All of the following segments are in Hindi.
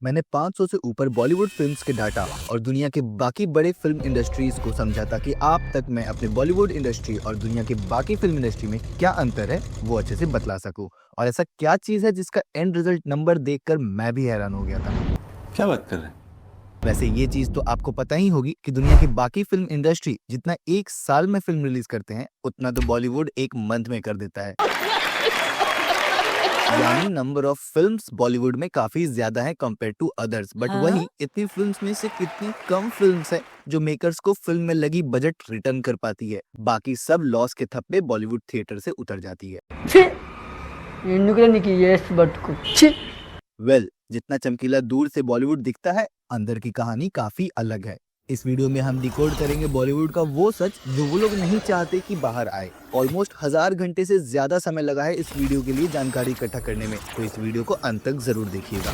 मैंने 500 से ऊपर बॉलीवुड फिल्म्स के डाटा और दुनिया के बाकी बड़े फिल्म इंडस्ट्रीज को समझा ताकि आप तक मैं अपने बॉलीवुड इंडस्ट्री और दुनिया की बाकी फिल्म इंडस्ट्री में क्या अंतर है वो अच्छे से बतला सकूं। और ऐसा क्या चीज है जिसका एंड रिजल्ट नंबर देखकर मैं भी हैरान हो गया था। क्या बात कर रहे हैं? वैसे ये चीज तो आपको पता ही होगी कि दुनिया की बाकी फिल्म इंडस्ट्री जितना एक साल में फिल्म रिलीज करते हैं उतना तो बॉलीवुड एक मंथ में कर देता है। यानी नंबर ऑफ फिल्म्स बॉलीवुड में काफी ज्यादा है कंपेयर टू अदर्स, बट वहीं इतनी फिल्म्स में से कितनी कम फिल्म्स है जो मेकर्स को फिल्म में लगी बजट रिटर्न कर पाती है। बाकी सब लॉस के थप्पे बॉलीवुड थिएटर से उतर जाती है। ఛీ! ఎందుకురా నీకు ఈ ఏసు బతుకు ఛీ! वेल, जितना चमकीला दूर से बॉलीवुड दिखता है अंदर की कहानी काफी अलग है। इस वीडियो में हम डिकोड करेंगे बॉलीवुड का वो सच जो वो लोग नहीं चाहते कि बाहर आए। ऑलमोस्ट 1000 घंटे से ज्यादा समय लगा है इस वीडियो के लिए जानकारी इकट्ठा करने में, तो इस वीडियो को अंत तक जरूर देखिएगा।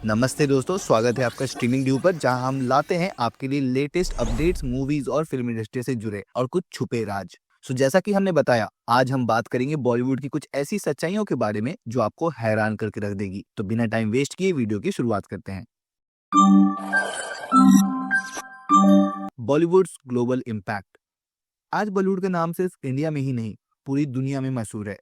नमस्ते दोस्तों, स्वागत है आपका स्ट्रीमिंग ड्यू पर, जहां हम लाते हैं आपके लिए लेटेस्ट अपडेट्स मूवीज और फिल्म इंडस्ट्री से जुड़े और कुछ छुपे राज। सो जैसा कि हमने बताया, आज हम बात करेंगे बॉलीवुड की कुछ ऐसी सच्चाइयों के बारे में जो आपको हैरान करके रख देगी। तो बिना टाइम वेस्ट किए वीडियो की शुरुआत करते हैं। Bollywoods global impact. आज बॉलीवुड का नाम सिर्फ इंडिया में ही नहीं पूरी दुनिया में मशहूर है।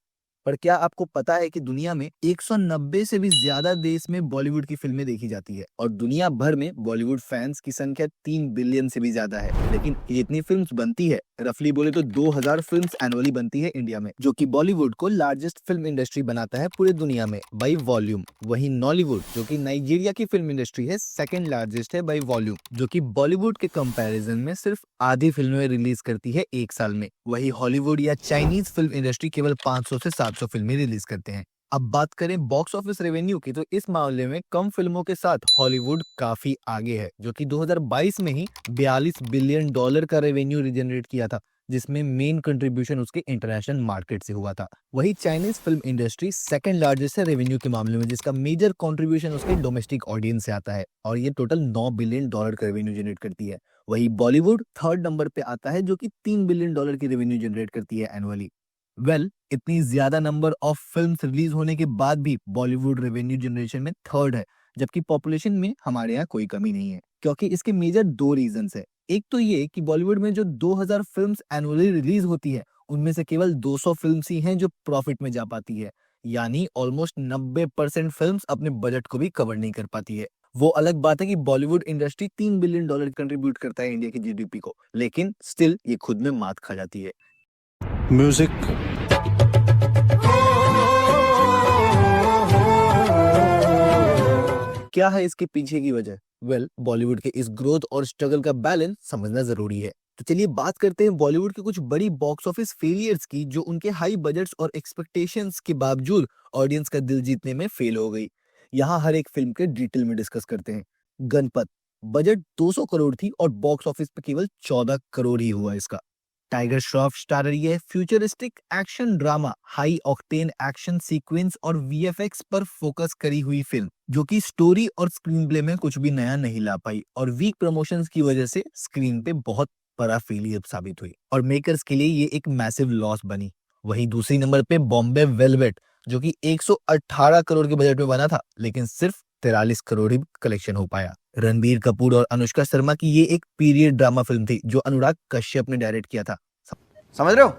पर क्या आपको पता है कि दुनिया में 190 से भी ज्यादा देश में बॉलीवुड की फिल्में देखी जाती है और दुनिया भर में बॉलीवुड फैंस की संख्या 3 बिलियन से भी ज्यादा है। लेकिन इतनी फिल्म्स बनती है, रफली बोले तो 2000 फिल्म्स एनुअली बनती है इंडिया में, जो कि बॉलीवुड को लार्जेस्ट फिल्म इंडस्ट्री बनाता है पूरी दुनिया में बाई वॉल्यूम। वहीं नॉलीवुड, जो कि नाइजीरिया की फिल्म इंडस्ट्री है, सेकंड लार्जेस्ट है बाई वॉल्यूम, जो कि बॉलीवुड के कंपैरिजन में सिर्फ आधी फिल्में रिलीज करती है एक साल में। वही हॉलीवुड या चाइनीज फिल्म इंडस्ट्री केवल 500 से 700 फिल्में रिलीज करते हैं। अब बात करें बॉक्स ऑफिस रेवेन्यू की, तो इस मामले में कम फिल्मों के साथ हॉलीवुड काफी आगे है, जो कि 2022 में ही 42 बिलियन डॉलर का रेवेन्यू जनरेट किया था, जिसमें मेन कंट्रीब्यूशन उसके इंटरनेशनल मार्केट से हुआ था। वही Chinese film industry second largest है रेवेन्यू के मामले में, जिसका मेजर कंट्रीब्यूशन उसके डोमेस्टिक ऑडियंस से आता है और ये टोटल 9 बिलियन डॉलर का रेवेन्यू जनरेट करती है। वही बॉलीवुड थर्ड नंबर पे आता है, जो कि 3 बिलियन डॉलर की रेवेन्यू जनरेट करती है एनुअली। इतनी ज्यादा नंबर ऑफ फिल्म्स रिलीज होने के बाद भी बॉलीवुड रेवेन्यू जनरेशन में थर्ड है, जबकि पॉपुलेशन में हमारे यहाँ कोई कमी नहीं है, क्योंकि इसके मेजर दो रीजंस है। एक तो ये कि बॉलीवुड में जो 2000 फिल्म्स एनुअली रिलीज होती है उनमें से केवल 200 फिल्म्स ही हैं जो प्रॉफिट में जा पाती है, यानी ऑलमोस्ट 90% फिल्म्स अपने बजट को भी कवर नहीं कर पाती है। वो अलग बात है कि Bollywood industry 3 billion dollar contribute करता है इंडिया की जीडीपी को, लेकिन स्टिल ये खुद में मात खा जाती है। म्यूजिक। क्या है इसके पीछे की वजह? बॉलीवुड के इस ग्रोथ और स्ट्रगल का बैलेंस समझना जरूरी है। तो चलिए बात करते हैं बॉलीवुड के कुछ बड़ी बॉक्स ऑफिस फेलियर्स की, जो उनके हाई बजट्स और एक्सपेक्टेशंस के बावजूद ऑडियंस का दिल जीतने में फेल हो गई। यहाँ हर एक फिल्म के डिटेल में डिस्कस करते हैं। गणपत, बजट 200 करोड़ थी और बॉक्स ऑफिस पे केवल 14 करोड़ ही हुआ इसका। टाइगर श्रॉफ स्टार रही है, futuristic action drama, high octane action sequence और वीएफएक्स पर फोकस करी हुई फिल्म, जो कि स्टोरी और स्क्रीन प्ले में कुछ भी नया नहीं ला पाई और वीक प्रमोशंस की वजह से स्क्रीन पे बहुत बड़ा फेलियर साबित हुई और मेकर्स के लिए ये एक मैसिव लॉस बनी। वहीं दूसरी नंबर पे बॉम्बे वेलवेट, जो कि 118 करोड़ के बजट में बना था, लेकिन सिर्फ 43 करोड़ ही कलेक्शन हो पाया। रणबीर कपूर और अनुष्का शर्मा की ये एक पीरियड ड्रामा फिल्म थी जो अनुराग कश्यप ने डायरेक्ट किया था। समझ रहे हो?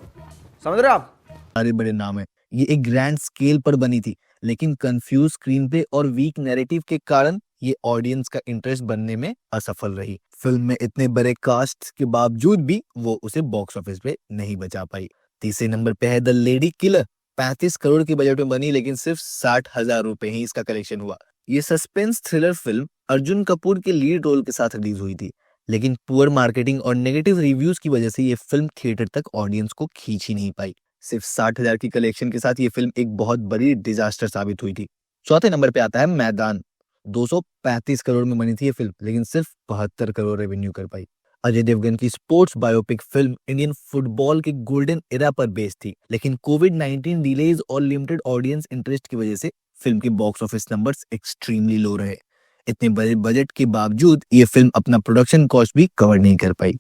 समझ रहे हो आप? सारे बड़े नाम है। ये एक ग्रैंड स्केल पर बनी थी, लेकिन कंफ्यूज स्क्रीन प्ले और वीक नैरेटिव के कारण ये ऑडियंस का इंटरेस्ट बनने में असफल रही। फिल्म में इतने बड़े कास्ट के बावजूद भी वो उसे बॉक्स ऑफिस पे नहीं बचा पाई। तीसरे नंबर पे है द लेडी किलर। 35 करोड़ के बजट में बनी, लेकिन सिर्फ 60,000 रुपए ही इसका कलेक्शन हुआ। ये suspense thriller film Arjun Kapoor के लीड रोल के साथ रिलीज हुई थी, लेकिन पुअर मार्केटिंग और नेगेटिव रिव्यूज की वजह से ये फिल्म थिएटर तक ऑडियंस को खींच ही नहीं पाई। सिर्फ 60,000 की कलेक्शन के साथ ये फिल्म एक बहुत बड़ी डिजास्टर साबित हुई थी। चौथे नंबर पे आता है मैदान। 235 करोड़ में बनी थी ये फिल्म, लेकिन सिर्फ 72 करोड़ रेवेन्यू कर पाई। अजय देवगन की sports biopic film Indian football के गोल्डन एरा पर बेस्ड थी, लेकिन कोविड-19 डिलेज और लिमिटेड ऑडियंस इंटरेस्ट की वजह से फिल्म के box office numbers extremely low रहे। इतने बड़े बजट के बावजूद ये फिल्म अपना प्रोडक्शन कॉस्ट भी कवर नहीं कर पाई।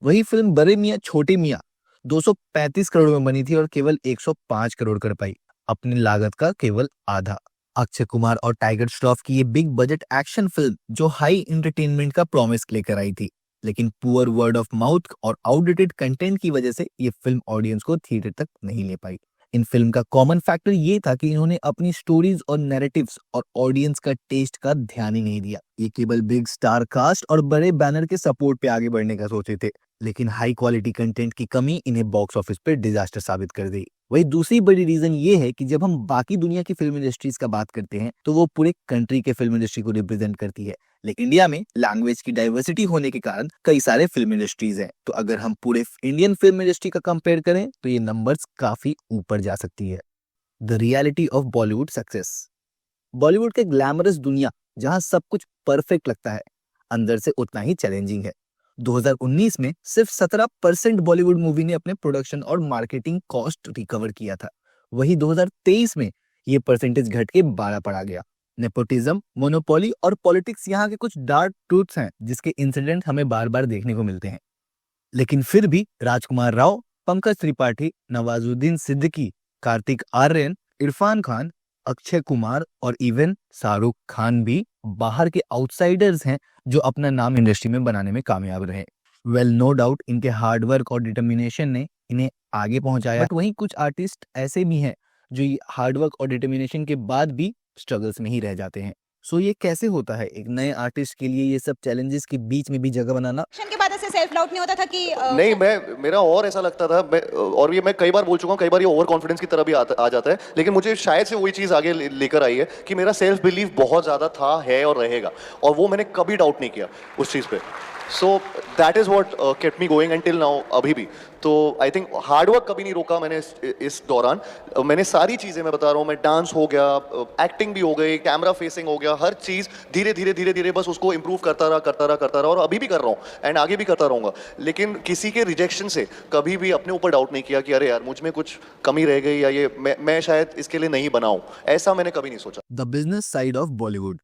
वही फिल्म बड़े मियां छोटे मियां 235 करोड़ में बनी थी और केवल 105 करोड़ कर पाई, अपनी लागत का केवल आधा। अक्षय कुमार और टाइगर श्रॉफ की ये बिग बजट एक्शन फिल्म जो हाई एंटरटेनमेंट का प्रॉमिस लेकर आई थी, लेकिन पुअर वर्ड ऑफ माउथ और आउटडेटेड कंटेंट की वजह से ये फिल्म ऑडियंस को थिएटर तक नहीं ले पाई। इन फिल्म का कॉमन फैक्टर ये था कि इन्होंने अपनी स्टोरीज और नैरेटिव्स और ऑडियंस का टेस्ट का ध्यान ही नहीं दिया। ये केवल बिग स्टार कास्ट और बड़े बैनर के सपोर्ट पे आगे बढ़ने का सोचे थे, लेकिन हाई क्वालिटी कंटेंट की कमी इन्हें बॉक्स ऑफिस पे डिजास्टर साबित कर दी। वही दूसरी बड़ी रीजन ये है कि जब हम बाकी दुनिया की फिल्म इंडस्ट्रीज का बात करते हैं तो वो पूरे कंट्री के फिल्म इंडस्ट्री को रिप्रेजेंट करती है, लेकिन इंडिया में लैंग्वेज की डाइवर्सिटी होने के कारण कई सारे फिल्म इंडस्ट्रीज हैं। तो अगर हम पूरे इंडियन फिल्म इंडस्ट्री का कंपेयर करें तो ये नंबर्स काफी ऊपर जा सकती है। The reality of Bollywood success. Bollywood के ग्लैमरस दुनिया जहां सब कुछ परफेक्ट लगता है, अंदर से उतना ही चैलेंजिंग है। 2019 में सिर्फ 17% बॉलीवुड मूवी ने अपने प्रोडक्शन और मार्केटिंग कॉस्ट रिकवर किया था। वही 2023 में ये परसेंटेज घट के 12 पर आ गया। नेपोटिज्म, मोनोपोली और पॉलिटिक्स यहाँ के कुछ डार्क ट्रूथ्स हैं जिसके इंसिडेंट हमें बार बार देखने को मिलते हैं। लेकिन फिर भी राजकुमार राव, पंकज त्रिपाठी, नवाजुद्दीन सिद्दीकी, कार्तिक आर्यन, इरफान खान, अक्षय कुमार और इवन शाहरुख खान भी बाहर के आउटसाइडर्स हैं जो अपना नाम इंडस्ट्री में बनाने में कामयाब रहे। वेल, नो डाउट इनके हार्डवर्क और डिटर्मिनेशन ने इन्हें आगे पहुंचाया, बट वहीं कुछ आर्टिस्ट ऐसे भी हैं जो ये हार्डवर्क और डिटर्मिनेशन के बाद भी स्ट्रगल्स में ही रह जाते हैं। सो ये कैसे होता है एक नए आर्टिस्ट के लिए ये सब चैलेंजेस के बीच में भी जगह बनाना? के बाद ऐसे सेल्फ डाउट नहीं होता था कि नहीं, मेरा और ऐसा लगता था, और ये मैं कई बार बोल चुका हूँ, कई बार ये ओवर कॉन्फिडेंस की तरह भी आ जाता है, लेकिन मुझे शायद से वही चीज़ आगे लेकर आई है कि मेरा सेल्फ बिलीव बहुत ज़्यादा था, है और रहेगा, और वो मैंने कभी डाउट नहीं किया उस चीज़ पे। So that is what kept me going until now, अभी भी। तो आई थिंक हार्डवर्क कभी नहीं रोका मैंने इस दौरान। मैंने सारी चीज़ें, मैं बता रहा हूँ, मैं डांस हो गया, एक्टिंग भी हो गई, कैमरा फेसिंग हो गया, हर चीज़ धीरे धीरे बस उसको इंप्रूव करता रहा, और अभी भी कर रहा हूँ एंड आगे भी करता रहूँगा। लेकिन किसी के रिजेक्शन से कभी भी अपने ऊपर डाउट नहीं किया कि अरे यार मुझ में कुछ कमी रह गई या ये मैं शायद इसके लिए नहीं बनाऊँ, ऐसा मैंने कभी नहीं सोचा। The business side of Bollywood.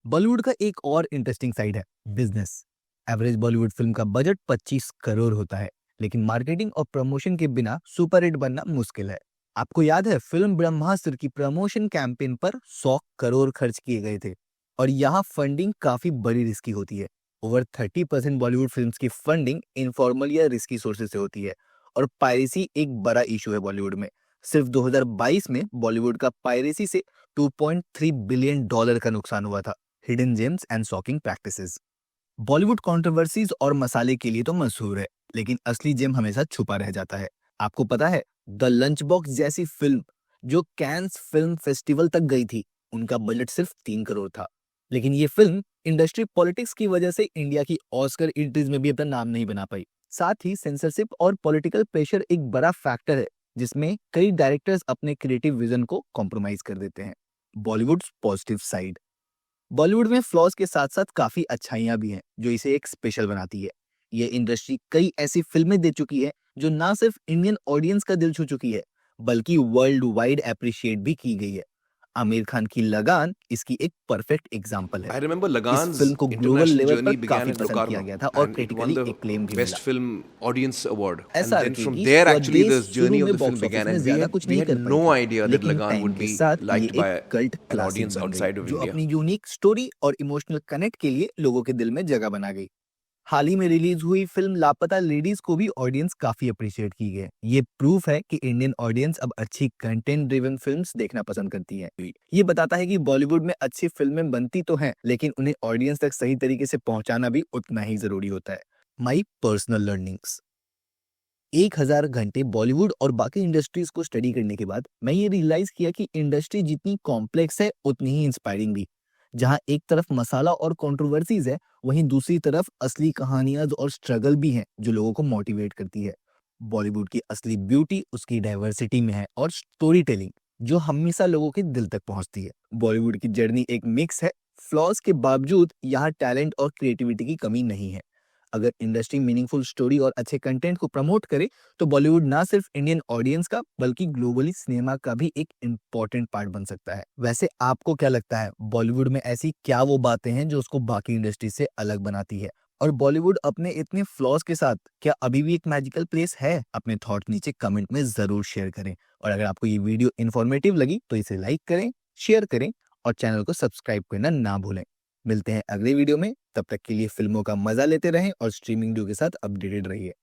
Bollywood का एक और इंटरेस्टिंग साइड है बिजनेस। एवरेज बॉलीवुड फिल्म का बजट 25 करोड़ होता है, लेकिन मार्केटिंग और प्रमोशन के बिना सुपर हिट बनना मुश्किल है। आपको याद है फिल्म ब्रह्मास्त्र की प्रमोशन कैंपेन पर 100 करोड़ खर्च किए गए थे, और यहाँ फंडिंग काफी बड़ी रिस्की होती है। ओवर 30% बॉलीवुड फिल्म्स की फंडिंग इनफॉर्मल या रिस्की सोर्सेज से होती है, और पायरेसी एक बड़ा इशू है बॉलीवुड में। सिर्फ 2022 में बॉलीवुड का पायरेसी से $2.3 बिलियन का नुकसान हुआ था। Hidden gems and shocking practices. Bollywood controversies और मसाले के लिए तो मशहूर है, लेकिन असली जेम हमेशा छुपा रह जाता है। आपको पता है द लंच बॉक्स जैसी फिल्म जो कैन्स फिल्म फेस्टिवल तक गई थी, उनका बजट सिर्फ 3 करोड़ था, लेकिन ये फिल्म इंडस्ट्री पॉलिटिक्स की वजह से इंडिया की ऑस्कर एंट्रीज में भी अपना नाम नहीं बना पाई। साथ ही सेंसरशिप और पॉलिटिकल प्रेशर एक बड़ा फैक्टर है जिसमें कई डायरेक्टर्स अपने क्रिएटिव विजन को कॉम्प्रोमाइज कर देते हैं। Bollywood positive side. बॉलीवुड में फ्लॉज के साथ साथ काफी अच्छाइयां भी हैं जो इसे एक स्पेशल बनाती है। ये इंडस्ट्री कई ऐसी फिल्में दे चुकी है जो ना सिर्फ इंडियन ऑडियंस का दिल छू चुकी है, बल्कि वर्ल्ड वाइड अप्रिशिएट भी की गई है। आमिर खान की लगान इसकी एक परफेक्ट एग्जांपल है। I remember इस Lagan's फिल्म को ग्लोबल international लेवल journey पर began काफी at पसंद किया Locarno गया था और and it won critically the acclaim भी Best मिला। Film Audience Award. And SRK then from की there स्वदेश actually the शुरू journey में of the film box office began में and ज्यादा कुछ we नहीं had कर पाई no थी, idea that लेकिन Lagan टाइम would के be साथ ये liked by एक कल्ट an क्लासिक audience बन outside गई of जो India. अपनी यूनिक स्टोरी और इमोशनल कनेक्ट के लिए लोगों के दिल में जगह बना गई। हाल ही में रिलीज हुई फिल्म लापता लेडीज को भी ऑडियंस काफी अप्रिशिएट की गई। ये प्रूफ है कि इंडियन ऑडियंस अब अच्छी कंटेंट ड्रिवन फिल्म्स देखना पसंद करती है। ये बताता है कि बॉलीवुड में अच्छी फिल्में बनती तो हैं, लेकिन उन्हें ऑडियंस तक सही तरीके से पहुंचाना भी उतना ही जरूरी होता है। My personal learnings. 1000 घंटे बॉलीवुड और बाकी इंडस्ट्रीज को स्टडी करने के बाद मैं ये रियलाइज किया कि इंडस्ट्री जितनी कॉम्प्लेक्स है उतनी ही इंस्पायरिंग भी। जहां एक तरफ मसाला और कंट्रोवर्सीज है, वहीं दूसरी तरफ असली कहानियां और स्ट्रगल भी हैं जो लोगों को मोटिवेट करती है। बॉलीवुड की असली ब्यूटी उसकी डाइवर्सिटी में है और स्टोरी टेलिंग जो हमेशा लोगों के दिल तक पहुंचती है। बॉलीवुड की जर्नी एक मिक्स है, फ्लॉज के बावजूद यहाँ टैलेंट और क्रिएटिविटी की कमी नहीं है। अगर इंडस्ट्री मीनिंगफुल स्टोरी और अच्छे कंटेंट को प्रमोट करे तो बॉलीवुड ना सिर्फ इंडियन ऑडियंस का बल्कि ग्लोबली सिनेमा का भी एक इम्पोर्टेंट पार्ट बन सकता है। वैसे आपको क्या लगता है, बॉलीवुड में ऐसी क्या वो बातें हैं जो उसको बाकी इंडस्ट्री से अलग बनाती है? और बॉलीवुड अपने इतने फ्लॉज के साथ क्या अभी भी एक मैजिकल प्लेस है? अपने थॉट नीचे कमेंट में जरूर शेयर करें, और अगर आपको ये वीडियो इन्फॉर्मेटिव लगी तो इसे लाइक करें, शेयर करें और चैनल को सब्सक्राइब करना ना भूलें। मिलते हैं अगले वीडियो में, तब तक के लिए फिल्मों का मजा लेते रहें और स्ट्रीमिंग ड्यू के साथ अपडेटेड रहिए।